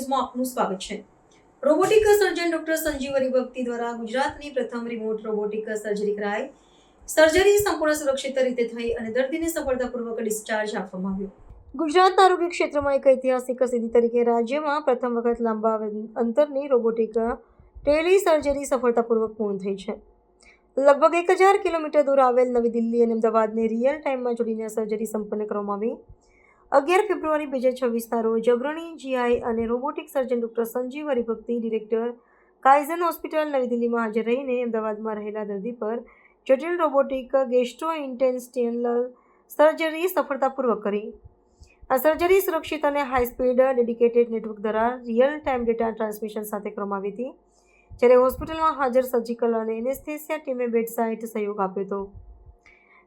ન્યૂઝમાં આપનું સ્વાગત છે। Robotic surgeon doctor Sanjeev Haribhakti દ્વારા ગુજરાતની પ્રથમ રિમોટ રોબોટિક સર્જરી કરાઈ। સર્જરી સંપૂર્ણ સુરક્ષિત રીતે થઈ અને દર્દીને સફળતાપૂર્વક ડિસ્ચાર્જ આપવામાં આવ્યો। ગુજરાતના આરોગ્ય ક્ષેત્રમાં એક ઐતિહાસિક સિદ્ધિ તરીકે રાજ્યમાં પ્રથમ વખત લાંબા અંતરની રોબોટિક ટેલી સર્જરી સફળતાપૂર્વક પૂર્ણ થઈ છે। લગભગ 1000 કિલોમીટર દૂર આવેલ નવી દિલ્હી અને અમદાવાદને રિયલ ટાઈમમાં જોડીને સર્જરી સંપન્ન કરવામાં આવી। 11 ફેબ્રુઆરી 2026ના રોજ અગ્રણી જીઆઈ અને robotic surgeon doctor Sanjeev Haribhakti director Kaizen hospital નવી દિલ્હીમાં હાજર રહીને અમદાવાદમાં રહેલા દર્દી પર જટિલ રોબોટિક ગેસ્ટ્રોઇન્ટેસ્ટિનલ સર્જરી સફળતાપૂર્વક કરી। આ સર્જરી સુરક્ષિત અને હાઈ સ્પીડ ડેડિકેટેડ નેટવર્ક દ્વારા રિયલ ટાઈમ ડેટા ટ્રાન્સમિશન સાથે કરવામાં આવી હતી, જ્યારે હોસ્પિટલમાં હાજર સર્જિકલ અને એનેસ્થેસિયા ટીમે બેડ સાઇડ સહયોગ આપ્યો હતો।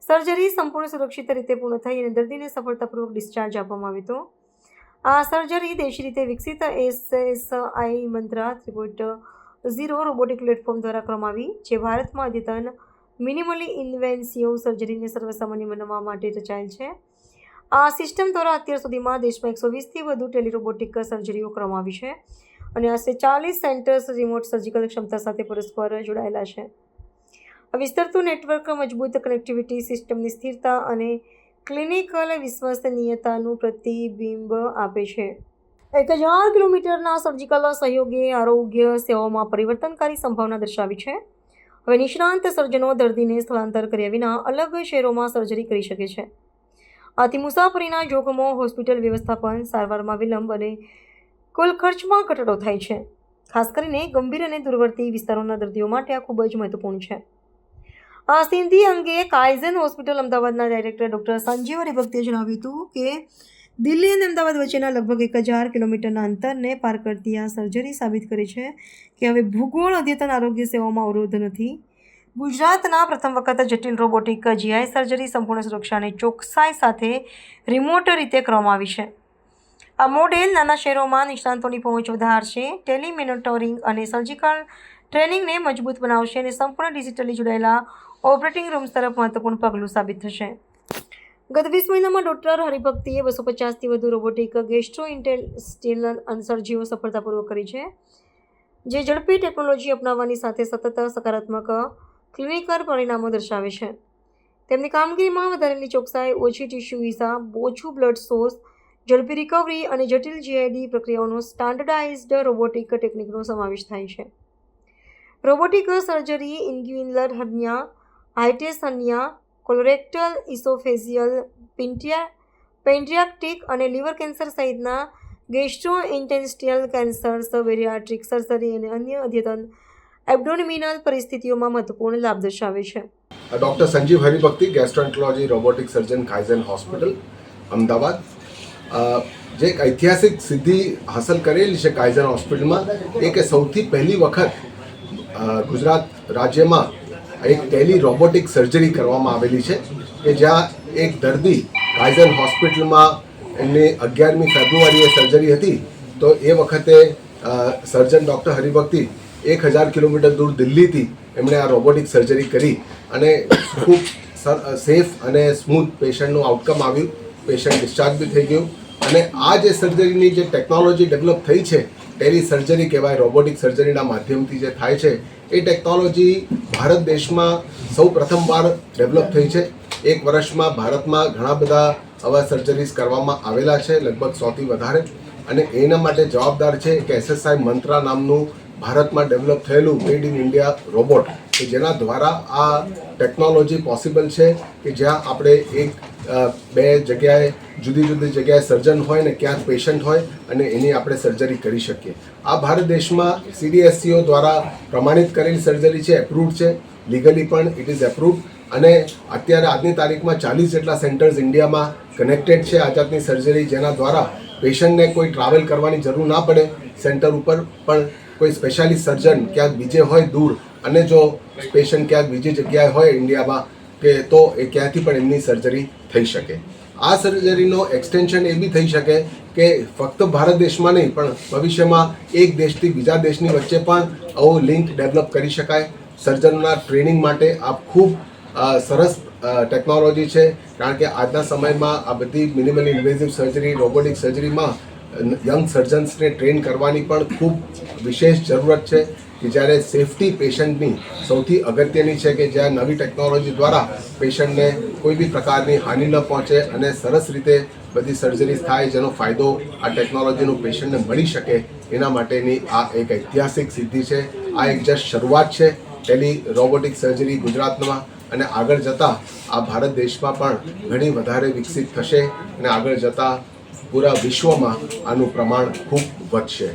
સર્જરી સંપૂર્ણ સુરક્ષિત રીતે પૂર્ણ થઈ અને દર્દીને સફળતાપૂર્વક ડિસ્ચાર્જ આપવામાં આવ્યો હતો। આ સર્જરી દેશી રીતે વિકસિત એસએસઆઈ મંત્રા 3.0 રોબોટિક પ્લેટફોર્મ દ્વારા કરવામાં આવી, જે ભારતમાં અદ્યતન મિનિમલી ઇન્વેન્સિવ સર્જરીને સર્વસામાન્ય બનાવવા માટે રચાયેલ છે। આ સિસ્ટમ દ્વારા અત્યાર સુધીમાં દેશમાં 120થી વધુ ટેલિરોબોટિક સર્જરીઓ કરવામાં આવી છે અને આશરે 40 સેન્ટર્સ રિમોટ સર્જિકલ ક્ષમતા સાથે પરસ્પર જોડાયેલા છે। આ વિસ્તરતું નેટવર્ક મજબૂત કનેક્ટિવિટી, સિસ્ટમની સ્થિરતા અને ક્લિનિકલ વિશ્વસનીયતાનું પ્રતિબિંબ આપે છે। 1000 કિલોમીટરના સર્જિકલ સહયોગે આરોગ્ય સેવાઓમાં પરિવર્તનકારી સંભાવના દર્શાવી છે। હવે નિષ્ણાંત સર્જનો દર્દીને સ્થળાંતર કર્યા વિના અલગ શહેરોમાં સર્જરી કરી શકે છે। આથી મુસાફરીના જોખમો, હોસ્પિટલ વ્યવસ્થાપન, સારવારમાં વિલંબ અને કુલ ખર્ચમાં ઘટાડો થાય છે। ખાસ કરીને ગંભીર અને દૂરવર્તી વિસ્તારોના દર્દીઓ માટે આ ખૂબ જ મહત્વપૂર્ણ છે। આ સિદ્ધિ અંગે કાઇઝન હોસ્પિટલ અમદાવાદના ડાયરેક્ટર ડોક્ટર સંજીવ હરિભક્તિએ જણાવ્યું હતું કે દિલ્હી અને અમદાવાદ વચ્ચેના લગભગ 1000 કિલોમીટરના અંતરને પાર કરતી આ સર્જરી સાબિત કરે છે કે હવે ભૂગોળ અદ્યતન આરોગ્ય સેવાઓમાં અવરોધ નથી। ગુજરાતના પ્રથમ વખત જટિલ રોબોટિક જીઆઈ સર્જરી સંપૂર્ણ સુરક્ષા અને ચોકસાઈ સાથે રિમોટ રીતે કરવામાં આવી છે। આ મોડેલ નાના શહેરોમાં નિષ્ણાંતોની પહોંચ વધારશે, ટેલિમોનિટરિંગ અને સર્જિકલ ટ્રેનિંગને મજબૂત બનાવશે અને સંપૂર્ણ ડિજિટલી જોડાયેલા ઓપરેટિંગ રૂમ્સ તરફ મહત્વપૂર્ણ પગલું સાબિત થશે। ગત 20 મહિનામાં ડોક્ટર હરિભક્તિએ 250થી વધુ રોબોટિક ગેસ્ટ્રોઇન્ટેસ્ટિનલ સર્જરીઓ સફળતાપૂર્વક કરી છે, જે ઝડપી ટેકનોલોજી અપનાવવાની સાથે સતત સકારાત્મક ક્લિનિકલ પરિણામો દર્શાવે છે। તેમની કામગીરીમાં વધારેલી ચોકસાઈ, ઓછી ટિશ્યુ હિસાબ, ઓછું બ્લડ સોર્સ, ઝડપી રિકવરી અને જટિલ જીઆઈડી પ્રક્રિયાઓનો સ્ટાન્ડર્ડાઇઝ્ડ રોબોટિક ટેકનિકનો સમાવેશ થાય છે। Robotic surgery inguinal hernia, hiatus hernia, colorectal, oesophageal, pancreatic અને લીવર કેન્સર સહિતના ગેસ્ટ્રોઇન્ટેસ્ટિનલ કેન્સર્સ, બેરિયાટ્રિક સર્જરી અને અન્ય અદ્યતન એબ્ડોમિનલ પરિસ્થિતિઓમાં મહત્વપૂર્ણ લાભ દર્શાવે છે। Doctor Sanjeev Haribhakti, gastroenterology robotic સર્જન, કાઇઝન હોસ્પિટલ અમદાવાદ। જે એક ઐતિહાસિક સિદ્ધિ હાંસલ કરેલી છે કાઇઝન હોસ્પિટલમાં, એ કે સૌથી પહેલી વખત ગુજરાત રાજ્યમાં એક ટેલી રોબોટિક સર્જરી કરવામાં આવેલી છે કે જ્યાં એક દર્દી કાઇઝન હોસ્પિટલમાં એમની 11મી ફેબ્રુઆરીએ સર્જરી હતી, તો એ વખતે સર્જન ડૉક્ટર હરિભક્તિ 1000 કિલોમીટર દૂર દિલ્હીથી એમણે આ રોબોટિક સર્જરી કરી અને ખૂબ સેફ અને સ્મૂથ પેશન્ટનું આઉટકમ આવ્યું, પેશન્ટ ડિસ્ચાર્જ બી થઈ ગયું। અને આ જે સર્જરીની જે ટેકનોલોજી ડેવલપ થઈ છે, ટેલી સર્જરી કહેવાય, રોબોટિક સર્જરીના માધ્યમથી જે થાય છે, એ ટેકનોલોજી ભારત દેશમાં સૌ પ્રથમવાર ડેવલપ થઈ છે। એક વર્ષમાં ભારતમાં ઘણા બધા આવા સર્જરીઝ કરવામાં આવેલા છે, લગભગ 100થી વધારે, અને એના માટે જવાબદાર છે કે એસએસઆઈ મંત્રા નામનું ભારતમાં ડેવલપ થયેલું મેડ ઇન ઇન્ડિયા રોબોટ, કે જેના દ્વારા આ ટેકનોલોજી પોસિબલ છે કે જ્યાં આપણે બે જગ્યાએ જુદી જુદી જગ્યાએ સર્જન હોય ને ક્યાંક પેશન્ટ હોય અને એની આપણે સર્જરી કરી શકીએ। આ ભારત દેશમાં CDSCO દ્વારા પ્રમાણિત કરેલી સર્જરી છે, એપ્રુવડ છે, લીગલી પણ ઇટ ઇઝ એપ્રુવડ, અને અત્યારે આજની તારીખમાં 40 જેટલા સેન્ટર્સ ઇન્ડિયામાં કનેક્ટેડ છે આ જાતની સર્જરી, જેના દ્વારા પેશન્ટને કોઈ ટ્રાવેલ કરવાની જરૂર ના પડે। સેન્ટર ઉપર પણ કોઈ સ્પેશિયાલિસ્ટ સર્જન ક્યાંક બીજે હોય દૂર, અને જો પેશન્ટ ક્યાંક બીજી જગ્યાએ હોય ઇન્ડિયામાં કે તો એ ક્યાંથી પણ એમની સર્જરી થઈ શકે। આ સર્જરીનો એક્સટેન્શન એ બી થઈ શકે કે ફક્ત ભારત દેશમાં નહીં પણ ભવિષ્યમાં એક દેશથી બીજા દેશની વચ્ચે પણ આવો લિંક ડેવલપ કરી શકાય। સર્જનના ટ્રેનિંગ માટે આ ખૂબ સરસ ટેકનોલોજી છે, કારણ કે આજના સમયમાં આ બધી મિનિમલી ઇન્વેઝિવ સર્જરી, રોબોટિક સર્જરીમાં યંગ સર્જન્સને ટ્રેન કરવાની પણ ખૂબ વિશેષ જરૂરત છે કે જ્યારે સેફટી પેશન્ટની સૌથી અગત્યની છે કે જ્યાં નવી ટેકનોલોજી દ્વારા પેશન્ટને કોઈ બી પ્રકારની હાનિ ન પહોંચે અને સરસ રીતે બધી સર્જરીઝ થાય જેનો ફાયદો આ ટેકનોલોજીનું પેશન્ટને મળી શકે એના માટેની આ એક ઐતિહાસિક સિદ્ધિ છે. આ એક જસ્ટ શરૂઆત છે ટેલી રોબોટિક સર્જરી ગુજરાતમાં, અને આગળ જતાં આ ભારત દેશમાં પણ ઘણી વધારે વિકસિત થશે અને આગળ જતાં પૂરા વિશ્વમાં આનું પ્રમાણ ખૂબ વધશે.